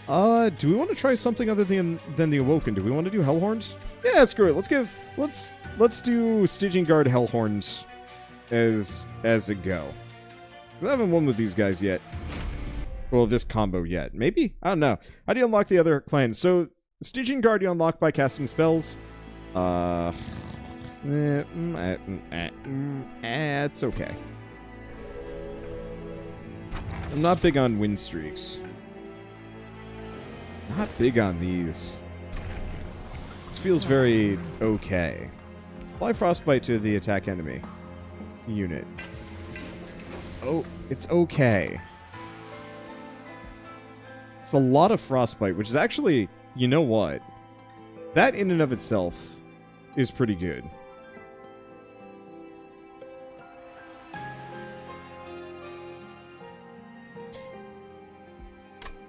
Do we want to try something other than the Awoken? Do we want to do Hellhorns? Yeah, screw it. Let's do Stygian Guard Hellhorns as a go. Because I haven't won with these guys yet. Well, this combo yet. Maybe? I don't know. How do you unlock the other clans? So, Stygian Guard you unlock by casting spells. It's okay. I'm not big on win streaks. Not big on these. This feels very okay. Apply Frostbite to the attack enemy unit. Oh, it's okay. It's a lot of Frostbite, which is actually, you know what? That in and of itself is pretty good.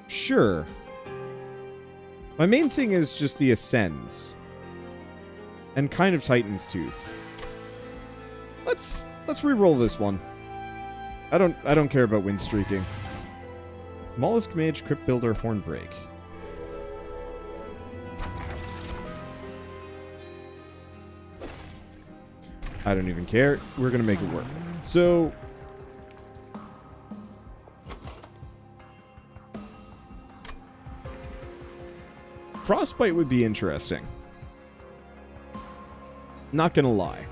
Sure. My main thing is just the Ascends. And kind of Titan's Tooth. Let's re-roll this one. I don't care about win streaking. Mollusk Mage, Crypt Builder, Hornbreak. I don't even care. We're gonna make it work. So Frostbite would be interesting. Not gonna lie.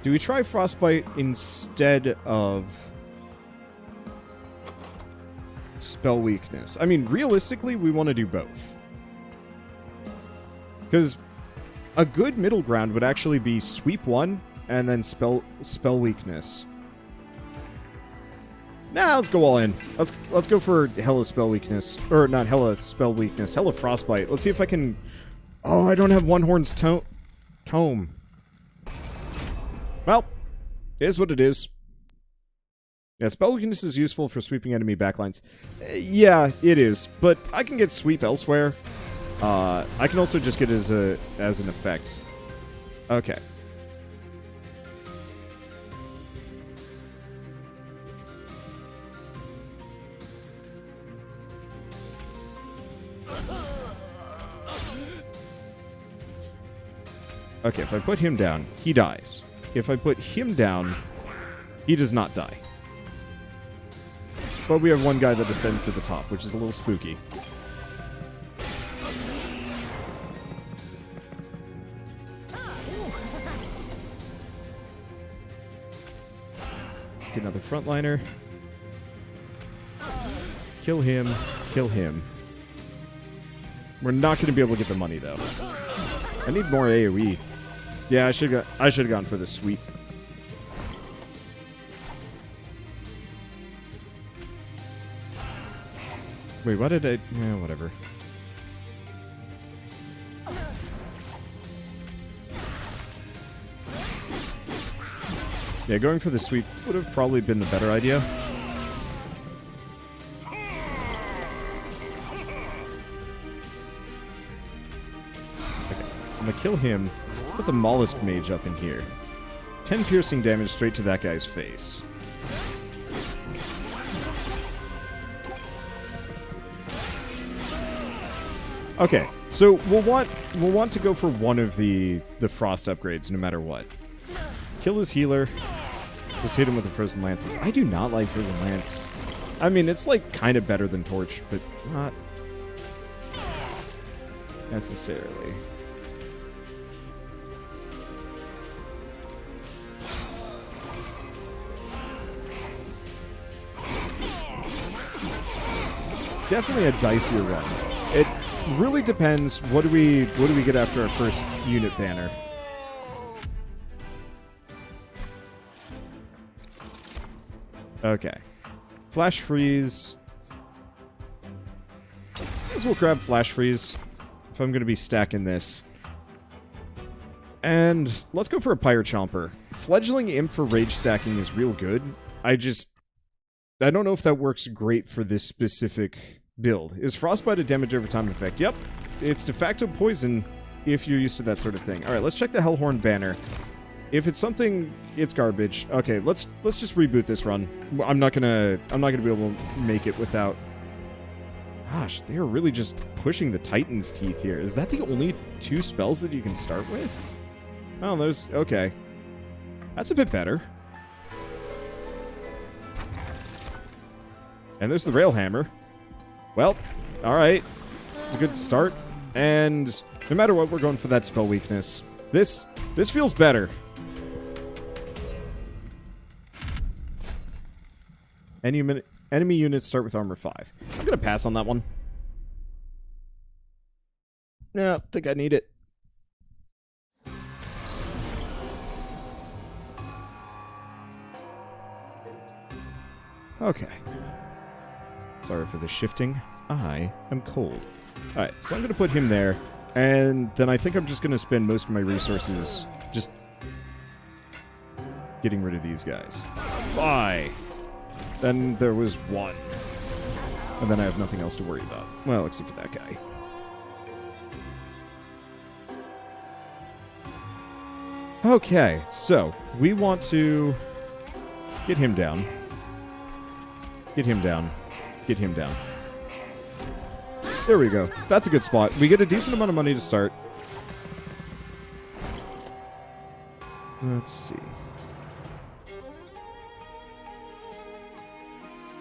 Do we try Frostbite instead of Spell Weakness? I mean, realistically, we want to do both. Because a good middle ground would actually be Sweep 1 and then Spell Weakness. Nah, let's go all in. Let's go for Hella Spell Weakness. Or, not Hella Spell Weakness. Hella Frostbite. Let's see if I can... Oh, I don't have One Horn's Tome. Well, it is what it is. Yeah, Spell Weakness is useful for sweeping enemy backlines. Yeah, it is. But I can get Sweep elsewhere. I can also just get it as an effect. Okay. Okay, if I put him down, he dies. If I put him down, he does not die. But we have one guy that ascends to the top, which is a little spooky. Get another frontliner. Kill him. Kill him. We're not going to be able to get the money, though. I need more AoE. Yeah, I should have gone for the sweep. Wait, what did I... Yeah, whatever. Yeah, going for the sweep would have probably been the better idea. Okay, I'm gonna kill him. Put the Mollusk Mage up in here. 10 piercing damage straight to that guy's face. Okay, so we'll want to go for one of the frost upgrades no matter what. Kill his healer. Just hit him with the Frozen Lances. I do not like Frozen Lance. I mean, it's like kind of better than Torch, but not necessarily. Definitely a dicier run. It really depends. What do we get after our first unit banner? Okay. Flash Freeze. Might as well grab Flash Freeze if I'm going to be stacking this. And let's go for a Pyre Chomper. Fledgling Imp for rage stacking is real good. I don't know if that works great for this specific build. Is Frostbite a damage over time effect? Yep. It's de facto poison if you're used to that sort of thing. Alright, let's check the Hellhorn banner. If it's something, it's garbage. Okay, let's just reboot this run. I'm not gonna be able to make it without. Gosh, they are really just pushing the Titan's teeth here. Is that the only 2 spells that you can start with? Oh, there's okay. That's a bit better. And there's the Railhammer. Well, all right. It's a good start. And no matter what, we're going for that spell weakness. This feels better. Enemy units start with armor 5. I'm going to pass on that one. No, I think I need it. Okay. Sorry for the shifting. I am cold. Alright, so I'm going to put him there. And then I think I'm just going to spend most of my resources just getting rid of these guys. Bye! Then there was 1. And then I have nothing else to worry about. Well, except for that guy. Okay, so we want to get him down. Get him down. Get him down. There we go. That's a good spot. We get a decent amount of money to start. Let's see.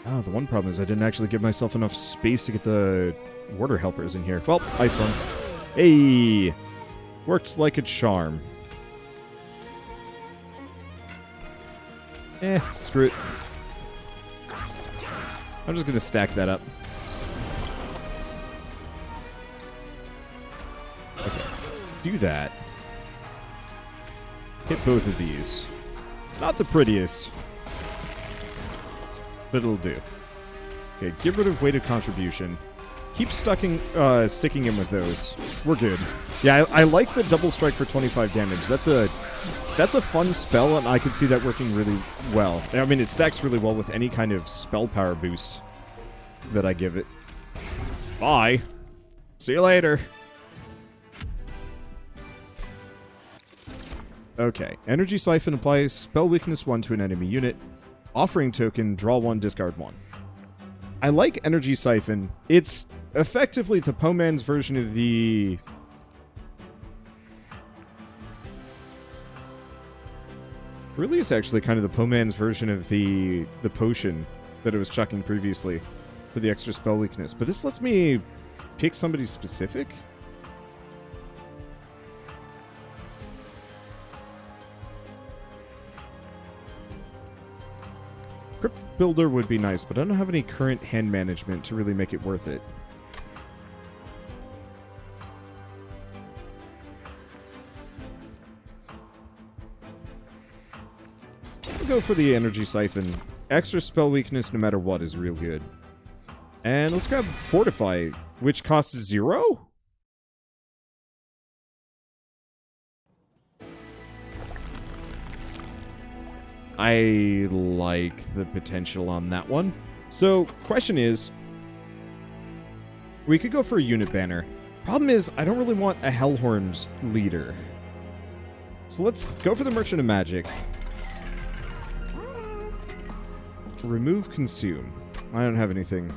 Oh, the one problem is I didn't actually give myself enough space to get the water helpers in here. Well, ice storm. Hey! Worked like a charm. Screw it. I'm just gonna stack that up. Okay. Do that. Hit both of these. Not the prettiest, but it'll do. Okay, get rid of weighted contribution. Keep sticking in with those. We're good. Yeah, I like the double strike for 25 damage. That's a fun spell, and I can see that working really well. I mean, it stacks really well with any kind of spell power boost that I give it. Bye. See you later. Okay. Energy Siphon applies spell weakness 1 to an enemy unit. Offering token, draw 1, discard 1. I like Energy Siphon. It's effectively the Poman's version of the... Really, it's actually kind of the Poman's version of the potion that it was chucking previously for the extra spell weakness. But this lets me pick somebody specific? Crypt Builder would be nice, but I don't have any current hand management to really make it worth it. I'll go for the Energy Siphon. Extra spell weakness no matter what is real good. And let's grab Fortify, which costs 0? I like the potential on that one. So, question is, we could go for a unit banner. Problem is, I don't really want a Hellhorn's leader. So let's go for the Merchant of Magic. Remove Consume. I don't have anything.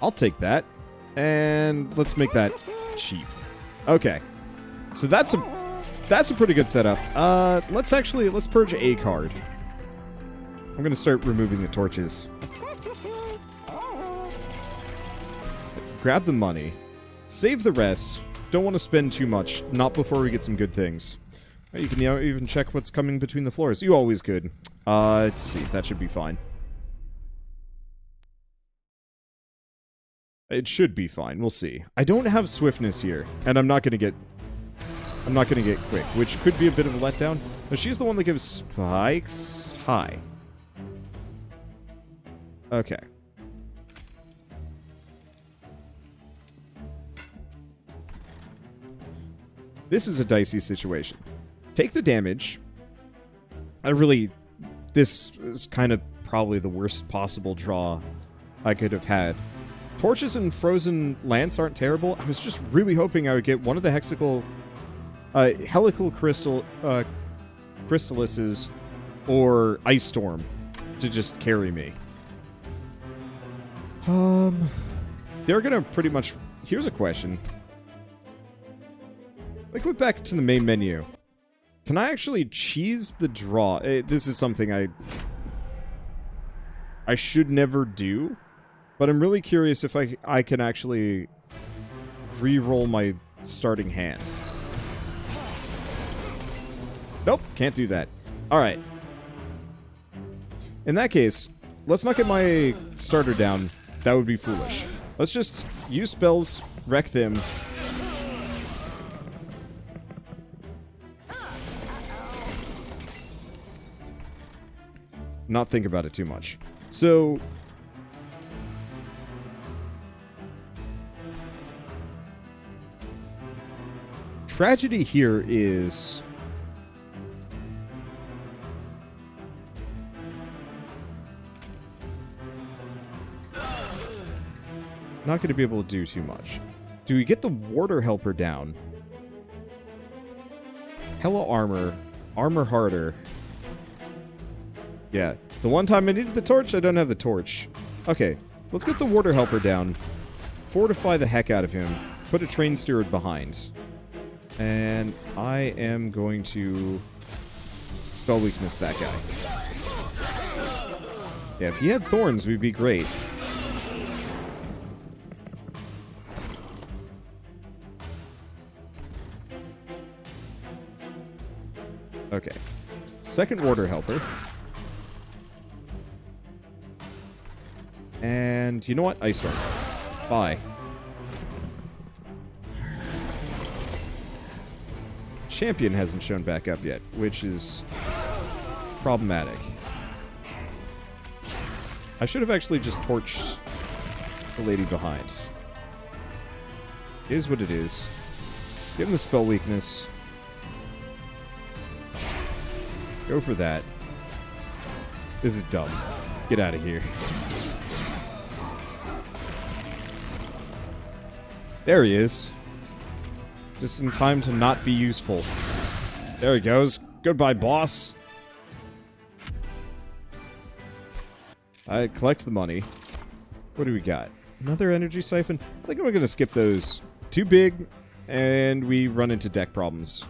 I'll take that. And let's make that cheap. Okay. So that's a pretty good setup. Let's purge a card. I'm going to start removing the torches. Grab the money. Save the rest. Don't want to spend too much. Not before we get some good things. You can even check what's coming between the floors. You always could. Let's see. That should be fine. It should be fine. We'll see. I don't have swiftness here, and I'm not going to get quick, which could be a bit of a letdown. No, she's the one that gives spikes. Hi. Okay. This is a dicey situation. Take the damage. This is kind of probably the worst possible draw I could have had. Torches and Frozen Lance aren't terrible. I was just really hoping I would get one of the helical chrysalises or Ice Storm to just carry me. They're gonna pretty much... Here's a question. Like, look back to the main menu. Can I actually cheese the draw? This is something I should never do, but I'm really curious if I can actually re-roll my starting hand. Nope, can't do that. Alright. In that case, let's not get my starter down. That would be foolish. Let's just use spells, wreck them. Not think about it too much. So... tragedy here is... not going to be able to do too much. Do we get the Warder Helper down? Hella armor. Armor harder. Yeah. The one time I needed the torch, I don't have the torch. Okay. Let's get the Warder Helper down. Fortify the heck out of him. Put a Train Steward behind. And I am going to spell weakness that guy. Yeah, if he had thorns, we'd be great. Okay. Second Warder Helper. And you know what? Ice Storm. Bye. Champion hasn't shown back up yet, which is problematic. I should have actually just torched the lady behind. It is what it is. Give him the spell weakness. Go for that. This is dumb. Get out of here. There he is. Just in time to not be useful. There he goes. Goodbye, boss. I collect the money. What do we got? Another energy siphon? I think I'm going to skip those. Too big, and we run into deck problems.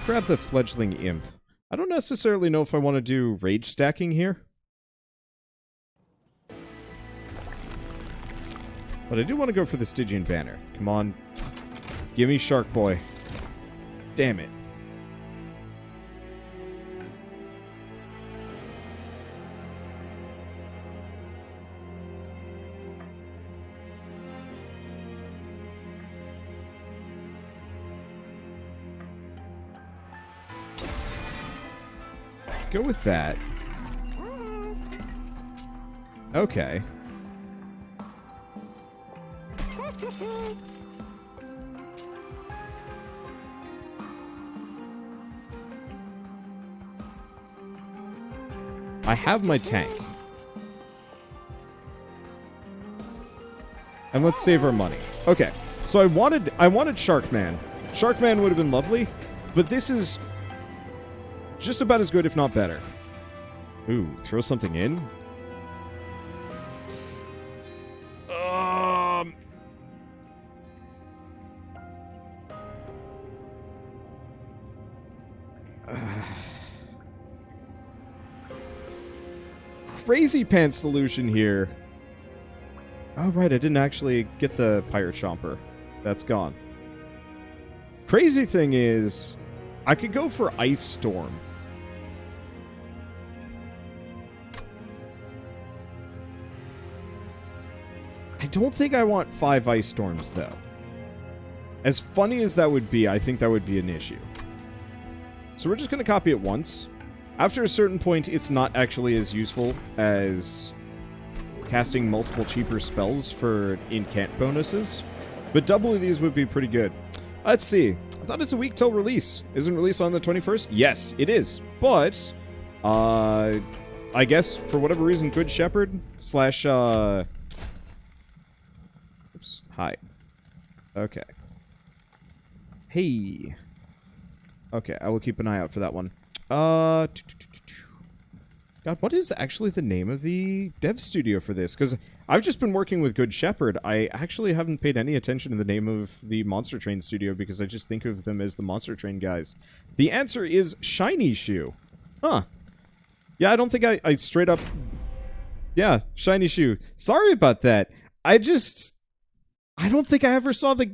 Grab the Fledgling Imp. I don't necessarily know if I want to do rage stacking here. But I do want to go for the Stygian banner. Come on. Give me Shark Boy. Damn it. Go with that. Okay. I have my tank. And let's save our money. Okay. So I wanted Sharkman. Sharkman would have been lovely, but this is just about as good, if not better. Ooh, throw something in? Crazy pants solution here. Oh, right, I didn't actually get the Pirate Chomper. That's gone. Crazy thing is, I could go for Ice Storm. I don't think I want 5 Ice Storms, though. As funny as that would be, I think that would be an issue. So we're just going to copy it once. After a certain point, it's not actually as useful as casting multiple cheaper spells for incant bonuses. But doubling these would be pretty good. Let's see. I thought it's a week till release. Isn't release on the 21st? Yes, it is. But, I guess for whatever reason, Good Shepherd slash, oops, hi. Okay. Hey. Okay, I will keep an eye out for that one. God, what is actually the name of the dev studio for this? Because I've just been working with Good Shepherd. I actually haven't paid any attention to the name of the Monster Train studio because I just think of them as the Monster Train guys. The answer is Shiny Shoe. Huh. Yeah, I don't think I straight up... Yeah, Shiny Shoe. Sorry about that. I don't think I ever saw the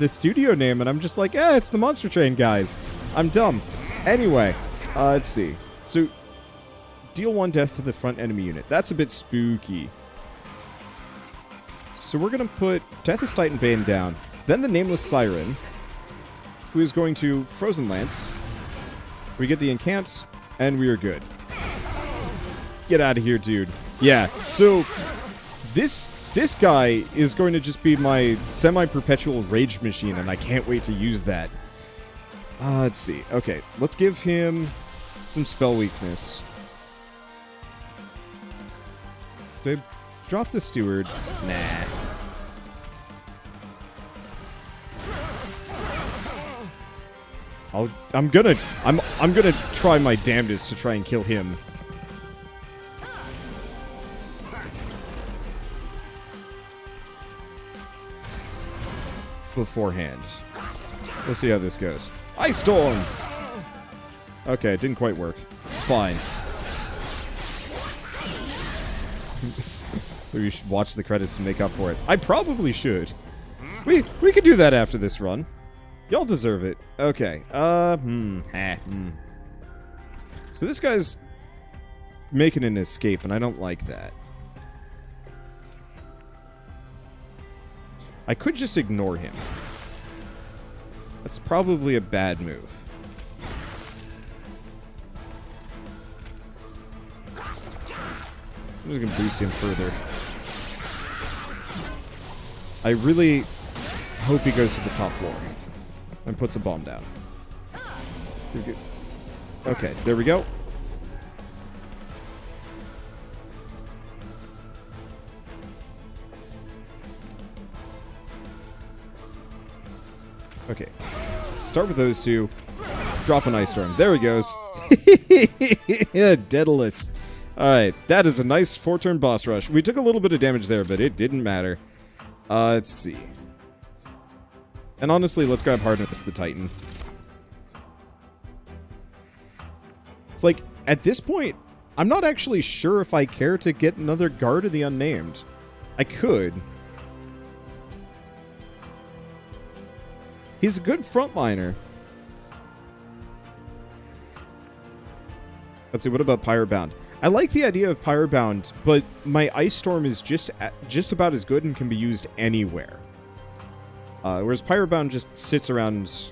studio name, and I'm just like, it's the Monster Train guys. I'm dumb. Anyway, let's see. So, deal 1 death to the front enemy unit. That's a bit spooky. So we're going to put Tethys Titanbane down, then the Nameless Siren, who is going to Frozen Lance. We get the Incant, and we are good. Get out of here, dude. Yeah, so this guy is going to just be my semi-perpetual rage machine, and I can't wait to use that. Let's see. Okay, let's give him some spell weakness. Did I drop the Steward? Nah. I'm gonna try my damnedest to try and kill him. Beforehand. We'll see how this goes. Ice Storm! Okay, it didn't quite work. It's fine. Maybe you should watch the credits to make up for it. I probably should. We could do that after this run. Y'all deserve it. Okay. So this guy's making an escape, and I don't like that. I could just ignore him. That's probably a bad move. I'm just gonna boost him further. I really hope he goes to the top floor and puts a bomb down. Okay, there we go. Okay. Start with those two. Drop an Ice Storm. There he goes. Dedalus. Alright, that is a nice 4-turn boss rush. We took a little bit of damage there, but it didn't matter. Let's see. And honestly, let's grab Hardness the Titan. It's like, at this point, I'm not actually sure if I care to get another Guard of the Unnamed. I could. He's a good frontliner. Let's see, what about Pyrebound? I like the idea of Pyrebound, but my Ice Storm is just about as good and can be used anywhere. Whereas Pyrebound just sits around.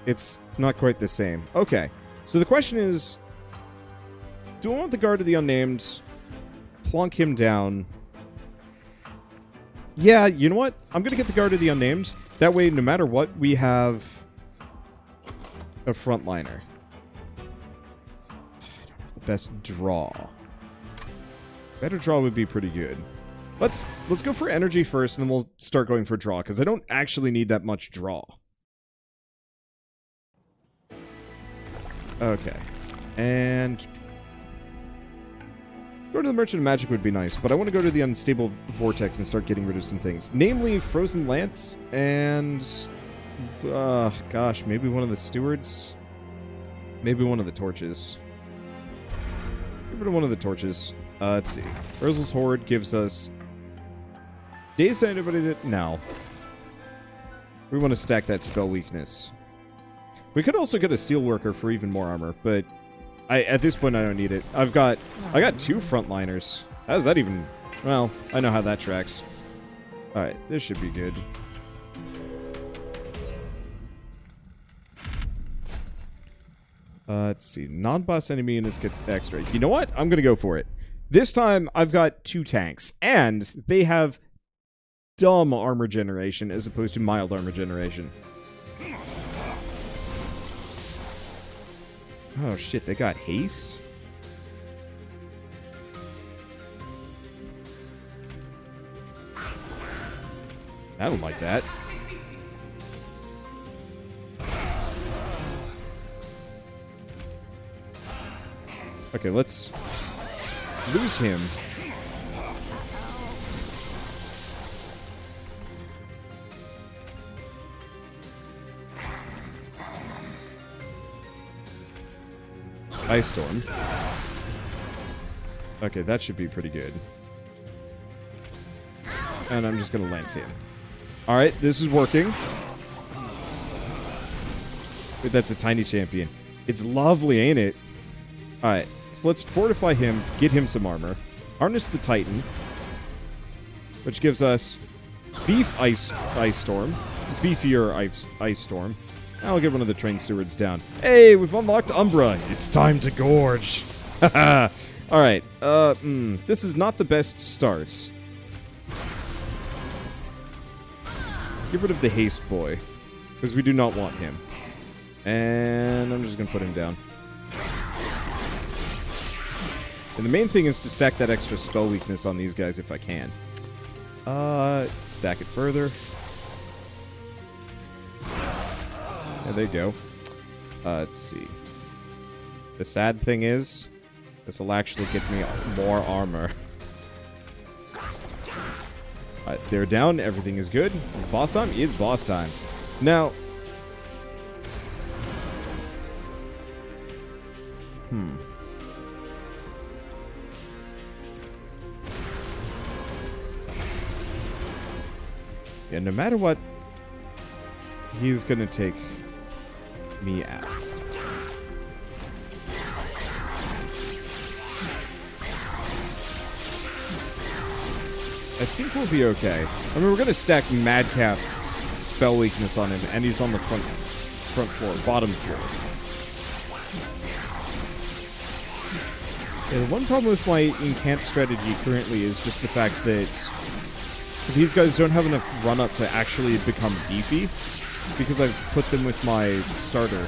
It's not quite the same. Okay, so the question is, do I want the Guard of the Unnamed, plonk him down? Yeah, you know what? I'm going to get the Guard of the Unnamed. That way, no matter what, we have a frontliner. I don't have the best draw. Better draw would be pretty good. Let's go for energy first, and then we'll start going for draw, because I don't actually need that much draw. Okay. And go to the Merchant of Magic would be nice, but I want to go to the Unstable Vortex and start getting rid of some things. Namely, Frozen Lance and... gosh, maybe one of the Stewards? Maybe one of the Torches. Get rid of one of the Torches. Let's see. Urzel's Horde gives us... Daze anybody that... No. We want to stack that spell weakness. We could also get a Steelworker for even more armor, but... at this point, I don't need it. I got 2 frontliners. How does that even... Well, I know how that tracks. Alright, this should be good. Let's see. Non-boss enemy units get extra. You know what? I'm gonna go for it. This time, I've got 2 tanks, and they have dumb armor generation as opposed to mild armor generation. Oh shit, they got haste? I don't like that. Okay, let's lose him. Ice Storm. Okay, that should be pretty good. And I'm just gonna lance him. Alright, this is working. Wait, that's a tiny champion. It's lovely, ain't it? Alright, so let's fortify him, get him some armor. Harness the Titan. Which gives us Beef Ice Storm. Beefier Ice Storm. I'll get one of the train stewards down. Hey, we've unlocked Umbra. It's time to gorge. Alright, this is not the best start. Get rid of the haste boy, because we do not want him. And I'm just going to put him down. And the main thing is to stack that extra spell weakness on these guys if I can. Stack it further. Yeah, there you go. Let's see. The sad thing is, this will actually get me more armor. They're down. Everything is good. Is boss time? Is boss time. Now... Yeah, no matter what, he's gonna take me out. I think we'll be okay. I mean, we're gonna stack Madcap's spell weakness on him, and he's on the front floor, bottom floor. Yeah, the one problem with my incant strategy currently is just the fact that these guys don't have enough run-up to actually become beefy, because I've put them with my starter.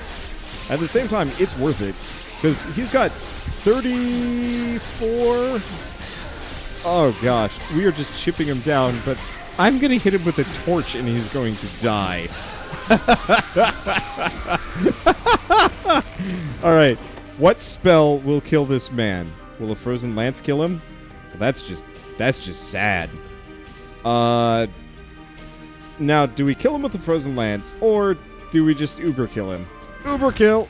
At the same time, it's worth it, because he's got 34... Oh gosh, we are just chipping him down, but I'm gonna hit him with a torch and he's going to die. Alright, what spell will kill this man? Will a frozen lance kill him? Well, that's just sad. Now, do we kill him with the frozen lance, or do we just uber kill him? Uber kill!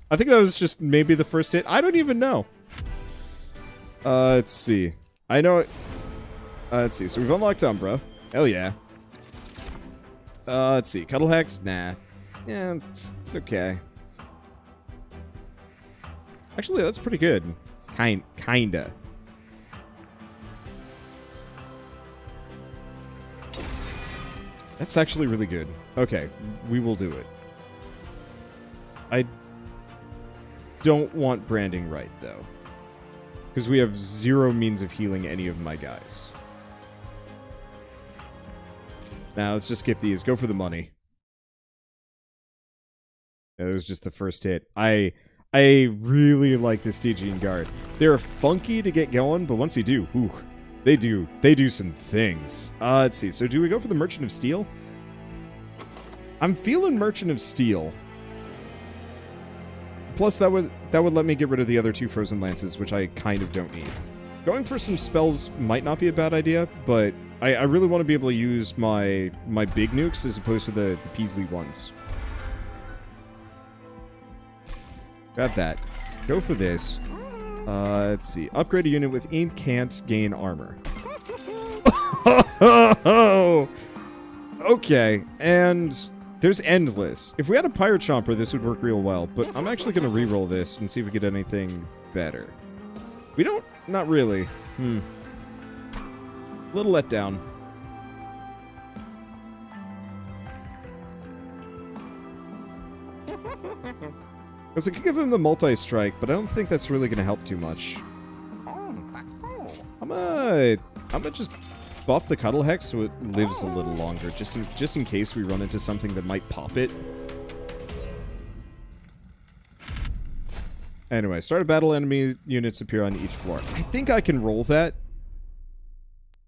I think that was just maybe the first hit. I don't even know. Let's see. I know it. Let's see. So we've unlocked Umbra. Hell yeah. Let's see. Cuddle Hex? Nah. Yeah, it's okay. Actually, that's pretty good. Kinda. That's actually really good. Okay, we will do it. I don't want branding right, though. Because we have 0 means of healing any of my guys. Now, let's just skip these. Go for the money. That was just the first hit. I really like the Stygian Guard. They're funky to get going, but once you do, whew, they do some things. Let's see. So do we go for the Merchant of Steel? I'm feeling Merchant of Steel. Plus, that would let me get rid of the other 2 Frozen Lances, which I kind of don't need. Going for some spells might not be a bad idea, but I really want to be able to use my big nukes as opposed to the Peasley ones. Grab that. Go for this. Let's see. Upgrade a unit with incant gain armor. Okay, and there's Endless. If we had a Pirate Chomper, this would work real well, but I'm actually going to reroll this and see if we get anything better. We don't... Not really. Little letdown. Because I could give him the multi-strike, but I don't think that's really going to help too much. gonna just buff the Cuddle Hex so it lives a little longer, just in case we run into something that might pop it. Anyway, start a battle, enemy units appear on each floor. I think I can roll that.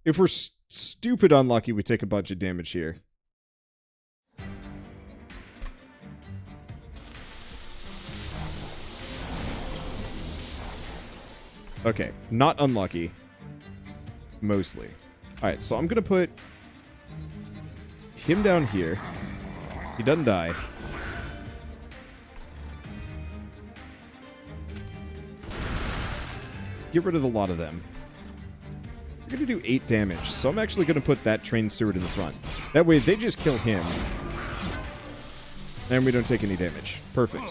If we're stupid unlucky, we take a bunch of damage here. Okay, not unlucky. Mostly. Alright, so I'm gonna put him down here. He doesn't die. Get rid of a lot of them. We're gonna do 8 damage, so I'm actually gonna put that train steward in the front. That way, they just kill him. And we don't take any damage. Perfect.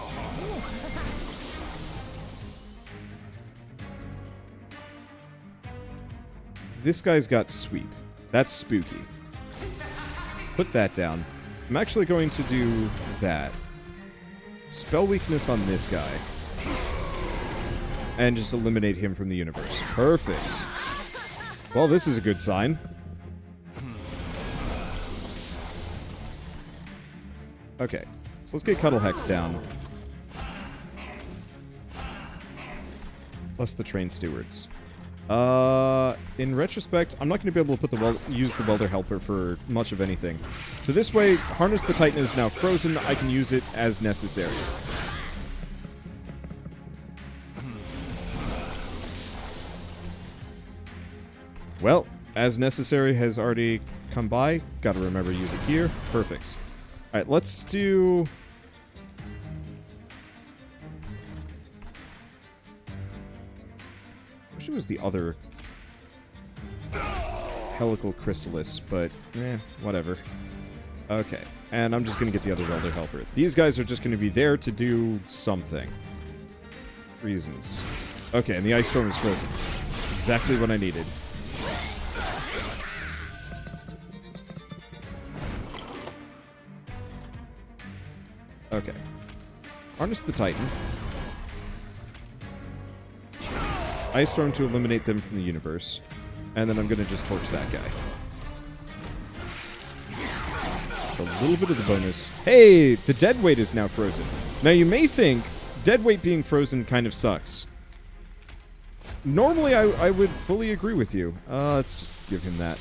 This guy's got sweep. That's spooky. Put that down. I'm actually going to do that. Spell weakness on this guy. And just eliminate him from the universe. Perfect. Well, this is a good sign. Okay. So let's get Cuddle Hex down. Plus the train stewards. In retrospect, I'm not going to be able to put use the Welder Helper for much of anything. So this way, Harness the Titan is now frozen. I can use it as necessary. Well, as necessary has already come by. Gotta remember to use it here. Perfect. Alright, let's do... I wish it was the other Helical Crystallis, but whatever. Okay, and I'm just gonna get the other Welder Helper. These guys are just gonna be there to do something. Reasons. Okay, and the Ice Storm is frozen. Exactly what I needed. Okay. Harness the Titan. Ice Storm to eliminate them from the universe. And then I'm going to just torch that guy. A little bit of the bonus. Hey! The dead weight is now frozen. Now you may think dead weight being frozen kind of sucks. Normally I would fully agree with you. Let's just give him that.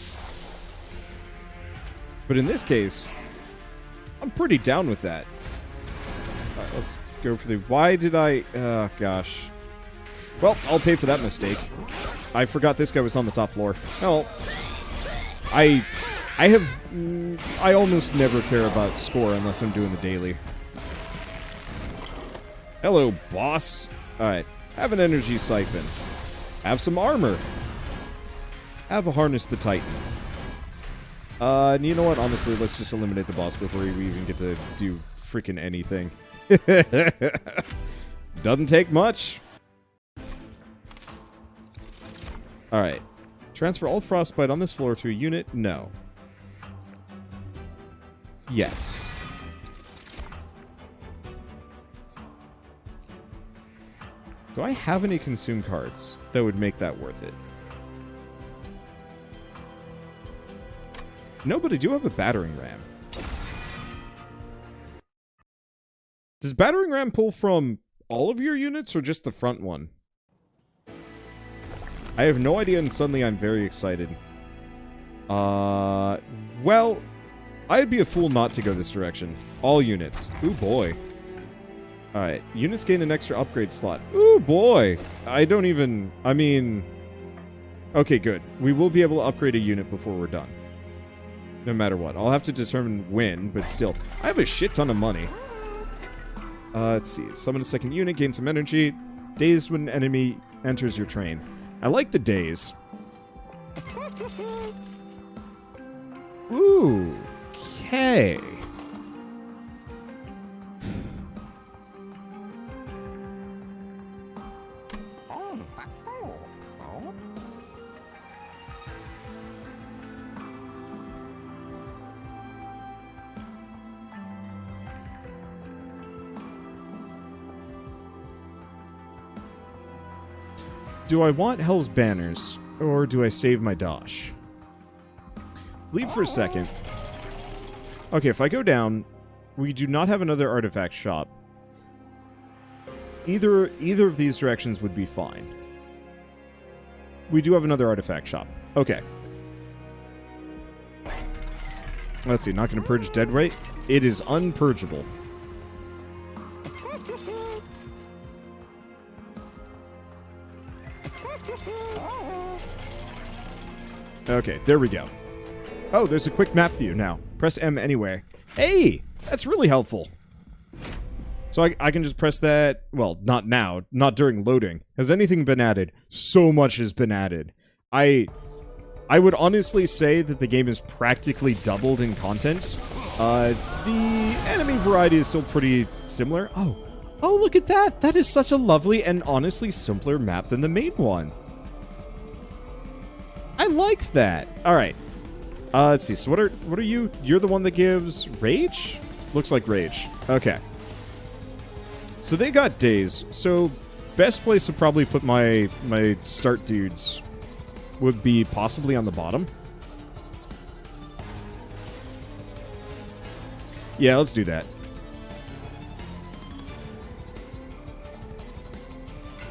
But in this case, I'm pretty down with that. Alright, let's go for the... Why did I... Oh, gosh. Well, I'll pay for that mistake. I forgot this guy was on the top floor. Well, I almost never care about score unless I'm doing the daily. Hello, boss. Alright, have an energy siphon. Have some armor. Have a Harness the Titan. And you know what? Honestly, let's just eliminate the boss before we even get to do freaking anything. Doesn't take much. Alright. Transfer all frostbite on this floor to a unit? No. Yes. Do I have any consume cards that would make that worth it? No, but I do have a battering ram. Does battering ram pull from all of your units or just the front one? I have no idea, and suddenly I'm very excited. Well, I'd be a fool not to go this direction. All units. Ooh, boy. Alright, units gain an extra upgrade slot. Ooh, boy! I don't even... I mean... Okay, good. We will be able to upgrade a unit before we're done. No matter what. I'll have to determine when, but still. I have a shit ton of money. Let's see. Summon a second unit, gain some energy. Dazed when an enemy enters your train. I like the daze. Ooh. Okay. Do I want Hell's Banners? Or do I save my dosh? Let's leave for a second. Okay, if I go down, we do not have another artifact shop. Either of these directions would be fine. We do have another artifact shop. Okay. Let's see, not going to purge dead weight. It is unpurgeable. Okay, there we go. Oh, there's a quick map view now. Press M anywhere. Hey! That's really helpful. So I can just press that... Well, not now. Not during loading. Has anything been added? So much has been added. I would honestly say that the game is practically doubled in content. The enemy variety is still pretty similar. Oh, look at that! That is such a lovely and honestly simpler map than the main one. I like that. All right. Let's see. So what are you? You're the one that gives rage? Looks like rage. Okay. So they got days. So best place to probably put my start dudes would be possibly on the bottom. Yeah, let's do that.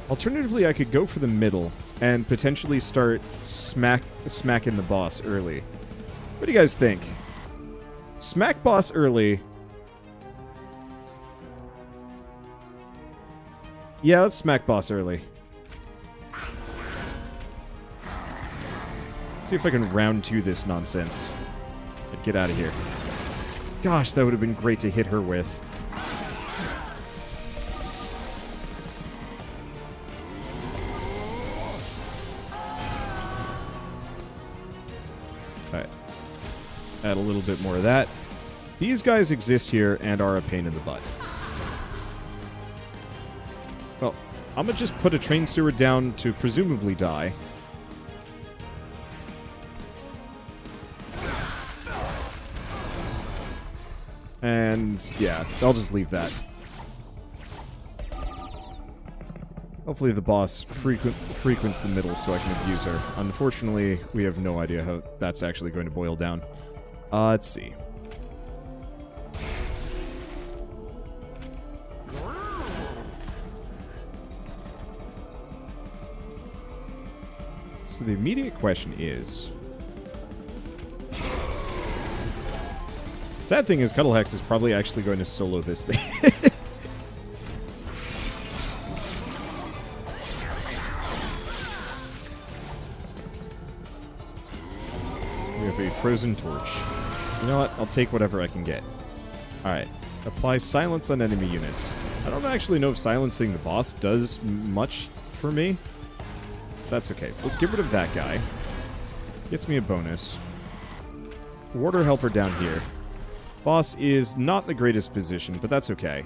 Alternatively, I could go for the middle and potentially start smacking the boss early. What do you guys think? Smack boss early. Yeah, let's smack boss early. Let's see if I can round 2 this nonsense. And get out of here. Gosh, that would have been great to hit her with. Alright. Add a little bit more of that. These guys exist here and are a pain in the butt. Well, I'm gonna just put a train steward down to presumably die. And, yeah, I'll just leave that. Hopefully the boss frequents the middle so I can abuse her. Unfortunately, we have no idea how that's actually going to boil down. Let's see. So the immediate question is... Sad thing is, Cuddlehex is probably actually going to solo this thing. We have a frozen torch. You know what? I'll take whatever I can get. Alright. Apply silence on enemy units. I don't actually know if silencing the boss does much for me. That's okay. So let's get rid of that guy. Gets me a bonus. Water helper down here. Boss is not the greatest position, but that's okay.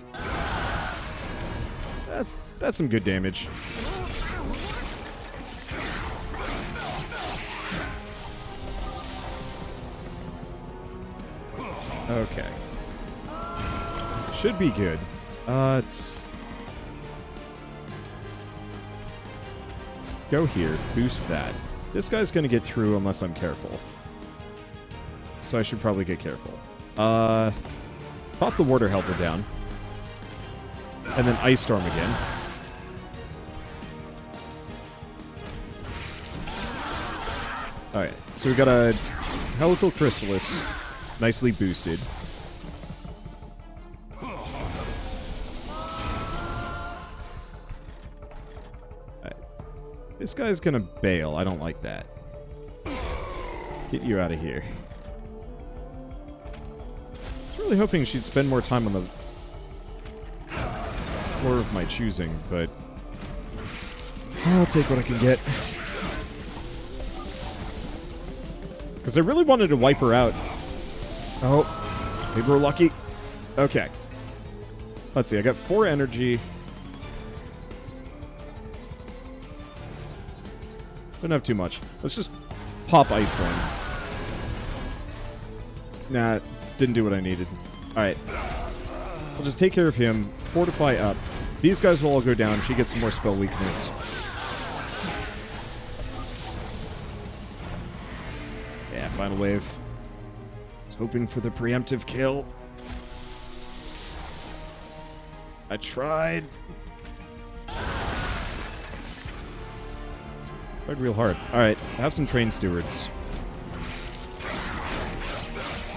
That's some good damage. Okay. Should be good. Let's go here, boost that. This guy's gonna get through unless I'm careful. So I should probably get careful. Pop the water helper down. And then Ice Storm again. Alright, so we got a Helical Chrysalis. Nicely boosted. Alright. This guy's gonna bail. I don't like that. Get you out of here. Really hoping she'd spend more time on the floor of my choosing, but I'll take what I can get. Because I really wanted to wipe her out. Oh, maybe we're lucky. Okay. Let's see, I got 4 energy. Don't have too much. Let's just pop Ice Storm. Nah, didn't do what I needed. Alright. I'll just take care of him. Fortify up. These guys will all go down. She gets some more spell weakness. final wave. I was hoping for the preemptive kill. I tried. Tried real hard. Alright, I have some train stewards.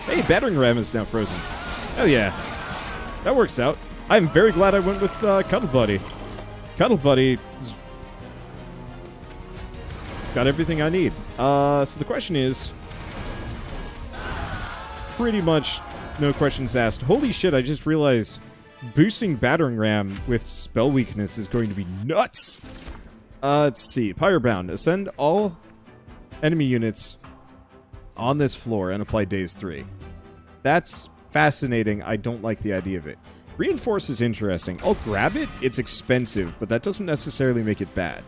Hey, battering ram is now frozen. Oh yeah. That works out. I'm very glad I went with Cuddle Buddy. Cuddle Buddy's got everything I need. So the question is, pretty much no questions asked. Holy shit, I just realized boosting battering ram with spell weakness is going to be nuts. Let's see. Pyre bound. Ascend all enemy units on this floor and apply daze 3. That's fascinating. I don't like the idea of it. Reinforce is interesting. I'll grab it. It's expensive, but that doesn't necessarily make it bad.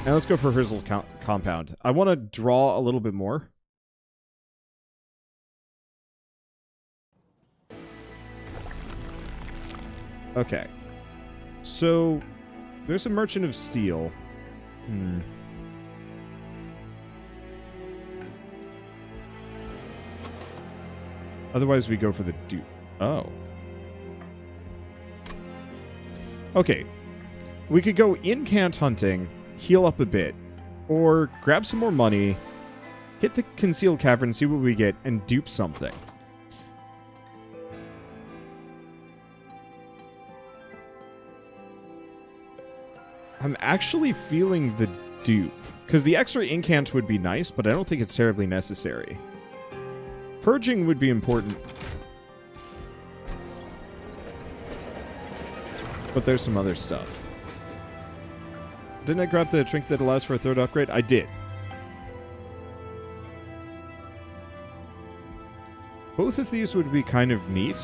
Now let's go for Herzl's compound. I want to draw a little bit more. Okay. So, there's a Merchant of Steel. Otherwise, we go for the dupe. Oh. Okay. We could go incant hunting, heal up a bit, or grab some more money, hit the concealed cavern, see what we get, and dupe something. I'm actually feeling the dupe, because the extra incant would be nice, but I don't think it's terribly necessary. Purging would be important. But there's some other stuff. Didn't I grab the trinket that allows for a third upgrade? I did. Both of these would be kind of neat,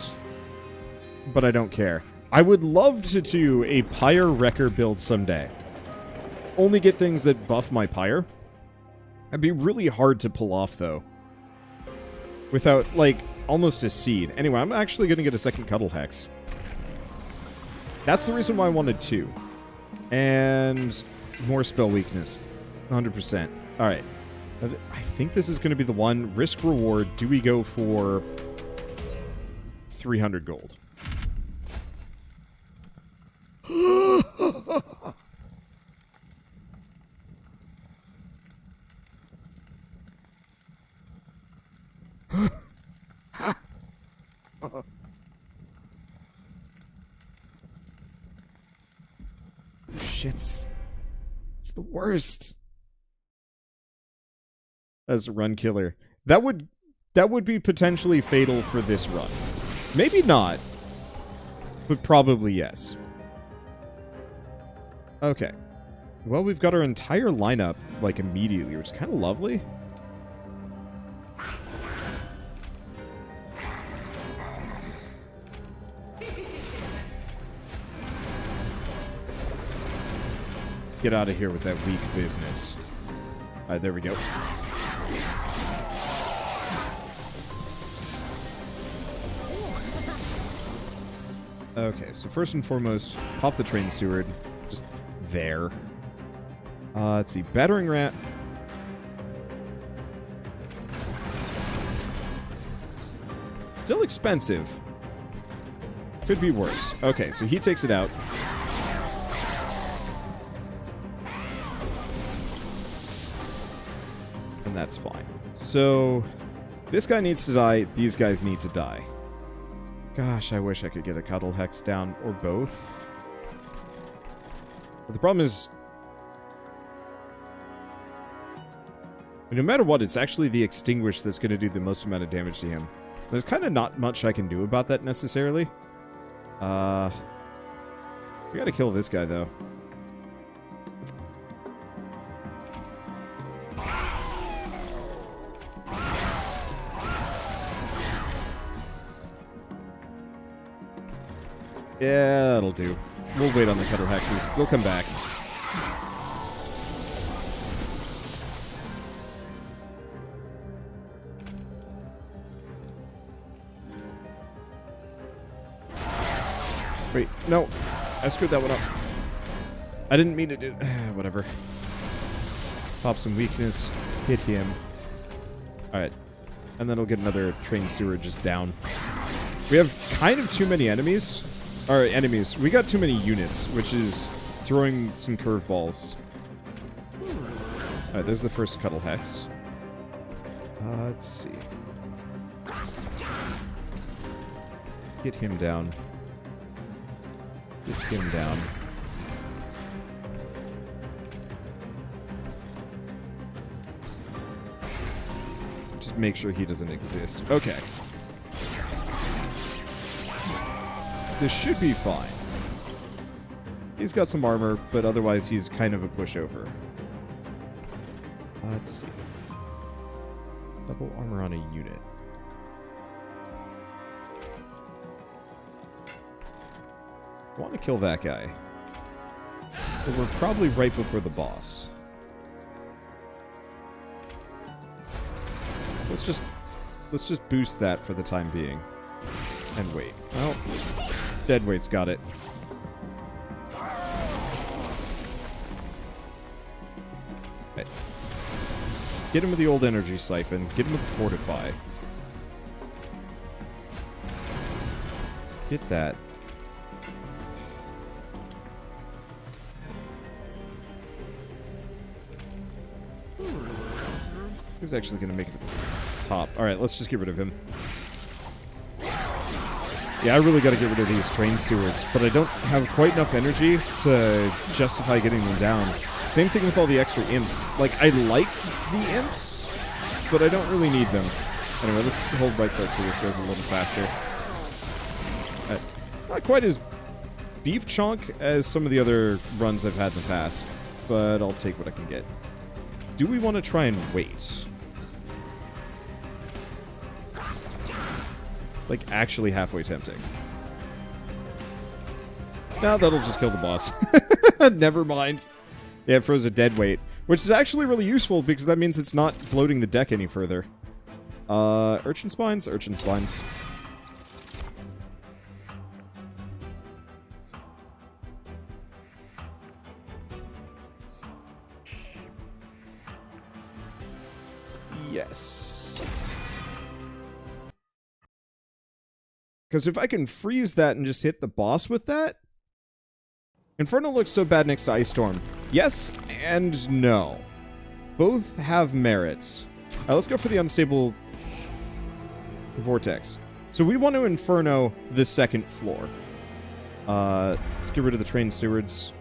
but I don't care. I would love to do a pyre wrecker build someday. Only get things that buff my pyre. It'd be really hard to pull off, though. Without, like, almost a seed. Anyway, I'm actually going to get a second Cuddle Hex. That's the reason why I wanted 2. And more spell weakness. 100%. Alright. I think this is going to be the one. Risk reward. Do we go for 300 gold? Shits. It's the worst. As a run killer. That would be potentially fatal for this run. Maybe not. But probably yes. Okay. Well, we've got our entire lineup, like, immediately, which is kind of lovely. Get out of here with that weak business. Alright, there we go. Okay, so first and foremost, pop the train steward. Just there. Let's see. Battering rat. Still expensive. Could be worse. Okay, so he takes it out. And that's fine. So, this guy needs to die. These guys need to die. Gosh, I wish I could get a Cuddle Hex down, or both. But the problem is, no matter what, it's actually the Extinguish that's going to do the most amount of damage to him. There's kind of not much I can do about that, necessarily. We gotta kill this guy, though. Yeah, that'll do. We'll wait on the Cuddle Hexes. They'll come back. Wait, no. I screwed that one up. I didn't mean to do... whatever. Pop some weakness. Hit him. Alright. And then we'll get another train steward just down. We have kind of too many enemies. Or enemies. We got too many units, which is throwing some curveballs. Alright, there's the first Cuddle Hex. Let's see. Get him down. Get him down. Just make sure he doesn't exist. Okay. This should be fine. He's got some armor, but otherwise he's kind of a pushover. Let's see. Double armor on a unit. I want to kill that guy. But we're probably right before the boss. Let's just boost that for the time being. And wait. Well, Deadweight's got it. Okay. Get him with the old energy siphon. Get him with the fortify. Get that. He's actually going to make it to the top. Alright, let's just get rid of him. Yeah, I really got to get rid of these train stewards, but I don't have quite enough energy to justify getting them down. Same thing with all the extra imps. Like, I like the imps, but I don't really need them. Anyway, let's hold right click so this goes a little faster. Not quite as beef chunk as some of the other runs I've had in the past, but I'll take what I can get. Do we want to try and wait? It's like actually halfway tempting. No, that'll just kill the boss. Never mind. Yeah, it froze a dead weight, which is actually really useful because that means it's not bloating the deck any further. Urchin spines? Urchin spines. Yes. Because if I can freeze that and just hit the boss with that... Inferno looks so bad next to Ice Storm. Yes and no. Both have merits. Alright, let's go for the unstable vortex. So we want to Inferno the second floor. Let's get rid of the train stewards.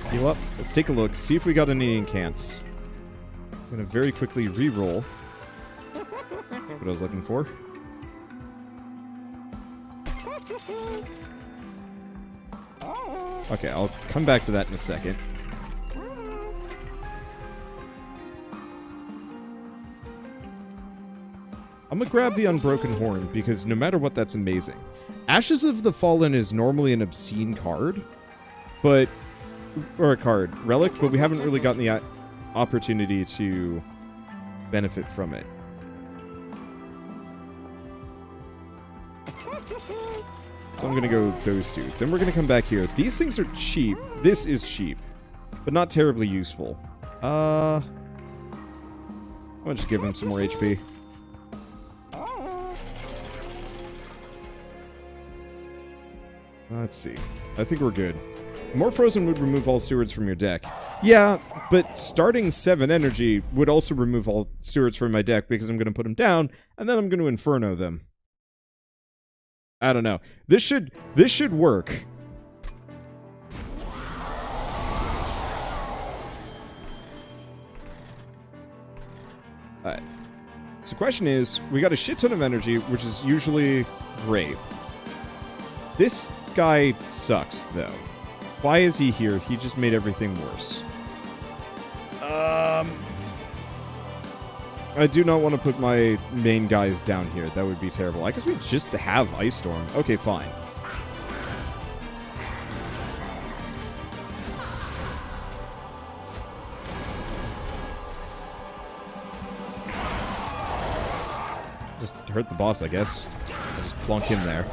Heal up. Let's take a look. See if we got any incants. I'm going to very quickly re-roll. What I was looking for. Okay, I'll come back to that in a second. I'm gonna grab the Unbroken Horn, because no matter what, that's amazing. Ashes of the Fallen is normally an obscene card, but... or a card. Relic, but we haven't really gotten the opportunity to benefit from it. So I'm going to go those two. Then we're going to come back here. These things are cheap. This is cheap, but not terribly useful. I'm going to just give him some more HP. Let's see. I think we're good. More Frozen would remove all stewards from your deck. Yeah, but starting 7 energy would also remove all stewards from my deck because I'm going to put them down, and then I'm going to Inferno them. I don't know. This should work. Alright. So the question is, we got a shit ton of energy, which is usually great. This guy sucks, though. Why is he here? He just made everything worse. I do not want to put my main guys down here. That would be terrible. I guess we just have Ice Storm. Okay, fine. Just hurt the boss, I guess. I'll just plonk him there.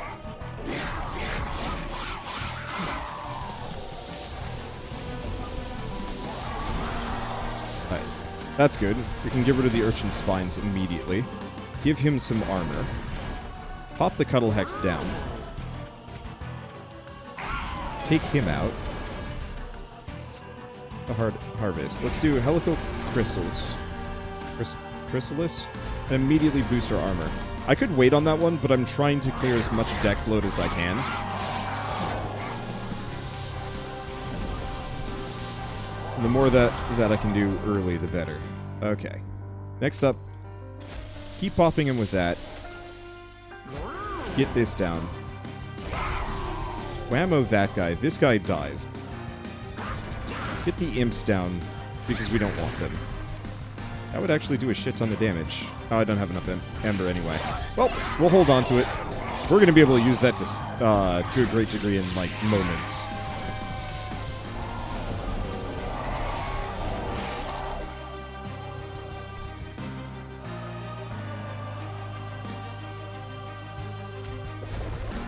That's good. We can get rid of the urchin spines immediately. Give him some armor. Pop the Cuddle Hex down. Take him out. The harvest. Let's do helical crystals. Chrysalis. And immediately boost our armor. I could wait on that one, but I'm trying to clear as much deck load as I can. And the more that I can do early, the better. Okay. Next up, keep popping him with that. Get this down. Whammo that guy. This guy dies. Get the imps down, because we don't want them. That would actually do a shit ton of damage. Oh, I don't have enough ember anyway. Well, we'll hold on to it. We're going to be able to use that to a great degree in, like, moments.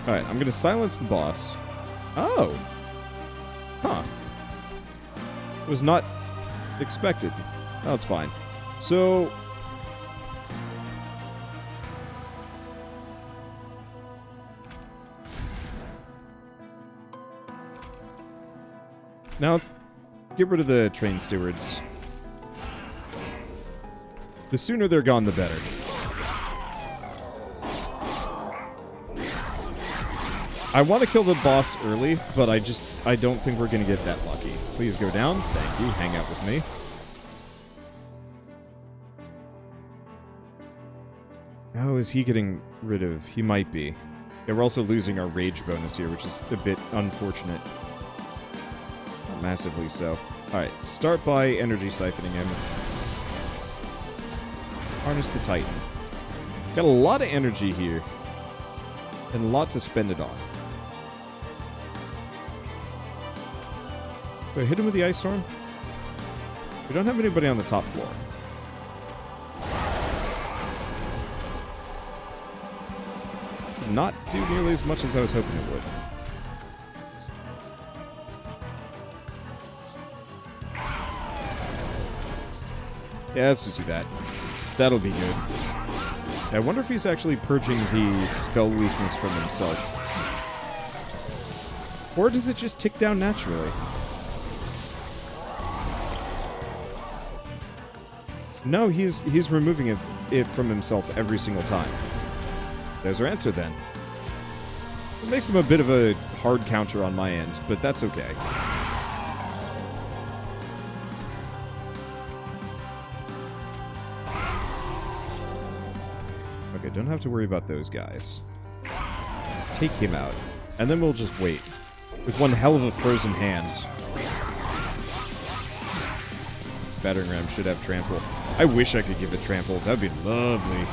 Alright, I'm going to silence the boss. Oh! Huh. It was not expected. That's fine. So... now, let's get rid of the train stewards. The sooner they're gone, the better. I want to kill the boss early, but I don't think we're going to get that lucky. Please go down. Thank you. Hang out with me. Oh, is he getting rid of... he might be. Yeah, we're also losing our rage bonus here, which is a bit unfortunate. Not massively so. Alright, start by energy siphoning him. Harness the Titan. Got a lot of energy here. And a lot to spend it on. Do I hit him with the Ice Storm? We don't have anybody on the top floor. Did not do nearly as much as I was hoping it would. Yeah, let's just do that. That'll be good. I wonder if he's actually purging the spell weakness from himself. Or does it just tick down naturally? No, he's removing it from himself every single time. There's our answer then. It makes him a bit of a hard counter on my end, but that's okay. Okay, don't have to worry about those guys. Take him out. And then we'll just wait. With one hell of a frozen hand. Battering Ram should have trample. I wish I could give it trample. That'd be lovely.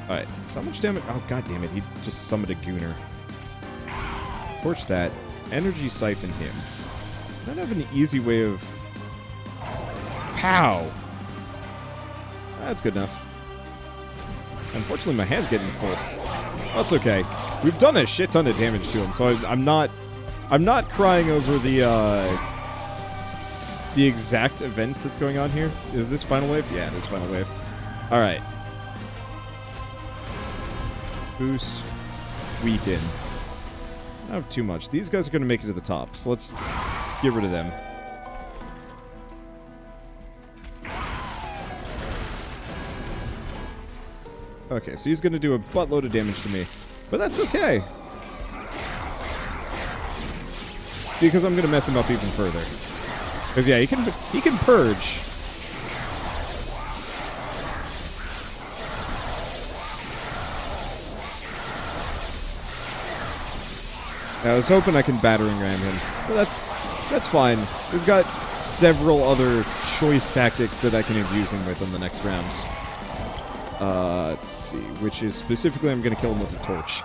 Alright, so how much damage? Oh, god damn it. He just summoned a Gooner. Torch that. Energy siphon him. I don't have an easy way of... Pow! That's good enough. Unfortunately, my hand's getting full. That's okay. We've done a shit ton of damage to him, so I'm not crying over the exact events that's going on here. Is this final wave? Yeah, it is final wave. All right. Boost. Weaken. Not have too much. These guys are going to make it to the top, so let's get rid of them. Okay, so he's going to do a buttload of damage to me. But that's okay. Because I'm going to mess him up even further. Because, yeah, he can purge. I was hoping I can battering ram him. But that's fine. We've got several other choice tactics that I can abuse him with in the next round. Let's see. Which is specifically I'm going to kill him with a torch.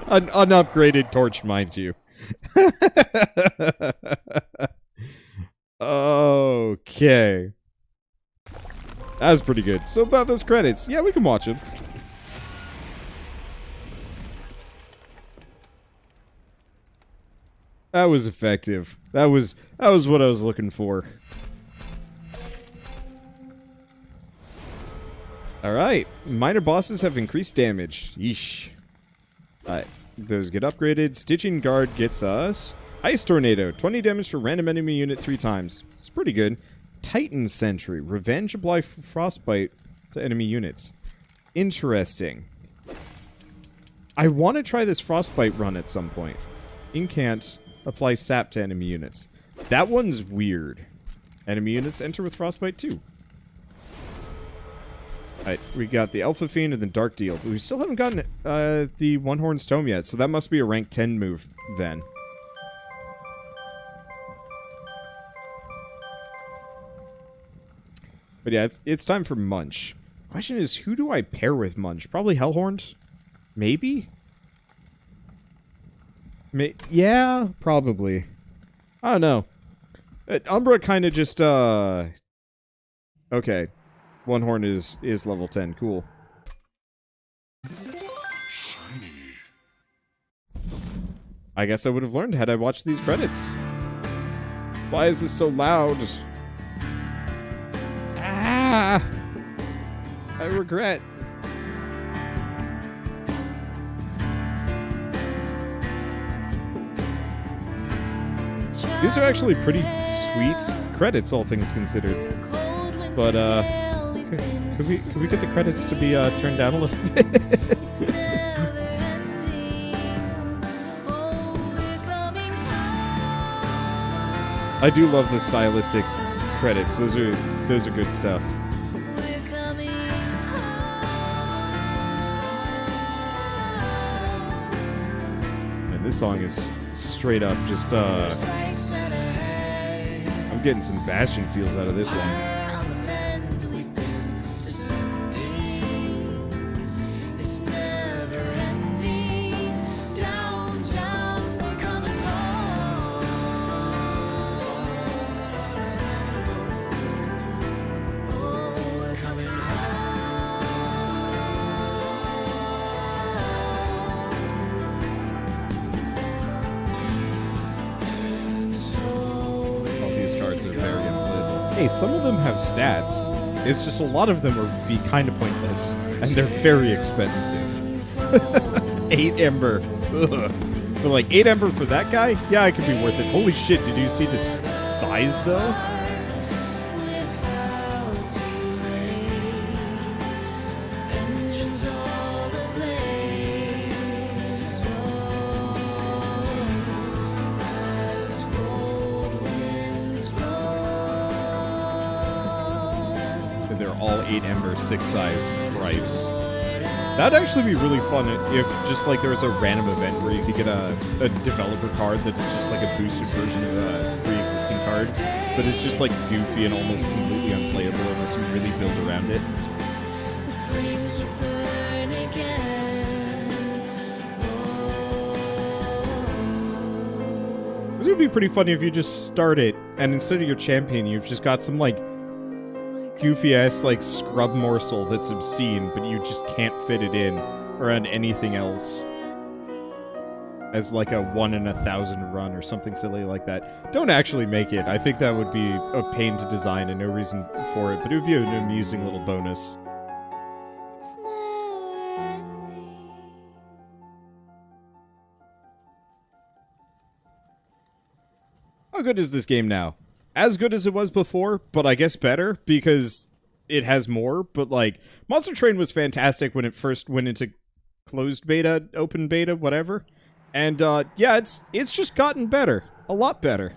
An unupgraded torch, mind you. Okay. That was pretty good. So about those credits. Yeah, we can watch them. That was effective. That was what I was looking for. Alright. Minor bosses have increased damage. Yeesh. Alright. Those get upgraded. Stygian Guard gets us Ice Tornado. 20 damage for random enemy unit 3 times. It's pretty good. Titan Sentry. Revenge apply frostbite to enemy units. Interesting. I want to try this frostbite run at some point. Incant. Apply sap to enemy units. That one's weird. Enemy units enter with frostbite too. Alright, we got the Alpha Fiend and the Dark Deal, but we still haven't gotten the One Horn's Tome yet, so that must be a rank 10 move then. But yeah, it's time for Munch. Question is, who do I pair with Munch? Probably Hellhorns? Maybe? Yeah, probably. I don't know. Umbra kind of just, okay. One Horn is level 10. Cool. Shiny. I guess I would have learned had I watched these credits. Why is this so loud? Ah! I regret. These are actually pretty sweet credits, all things considered. But, could we get the credits to be, turned down a little bit? I do love the stylistic credits. Those are good stuff. And this song is straight up just, I'm getting some Bastion feels out of this one. Hey, some of them have stats. It's just a lot of them would be kind of pointless, and they're very expensive. 8 Ember. Ugh. But like 8 Ember for that guy? Yeah, it could be worth it. Holy shit, did you see this size though? They're all 8 Ember, 6 size gripes. That'd actually be really fun if just like there was a random event where you could get a developer card that is just like a boosted version of a pre-existing card, but it's just like goofy and almost completely unplayable unless you really build around it. This would be pretty funny if you just start it and instead of your champion, you've just got some like goofy-ass, like, scrub morsel that's obscene, but you just can't fit it in around anything else. As, like, a 1 in 1,000 run or something silly like that. Don't actually make it. I think that would be a pain to design and no reason for it, but it would be an amusing little bonus. How good is this game now? As good as it was before, but I guess better, because it has more, but, like, Monster Train was fantastic when it first went into closed beta, open beta, whatever, and, yeah, it's just gotten better. A lot better.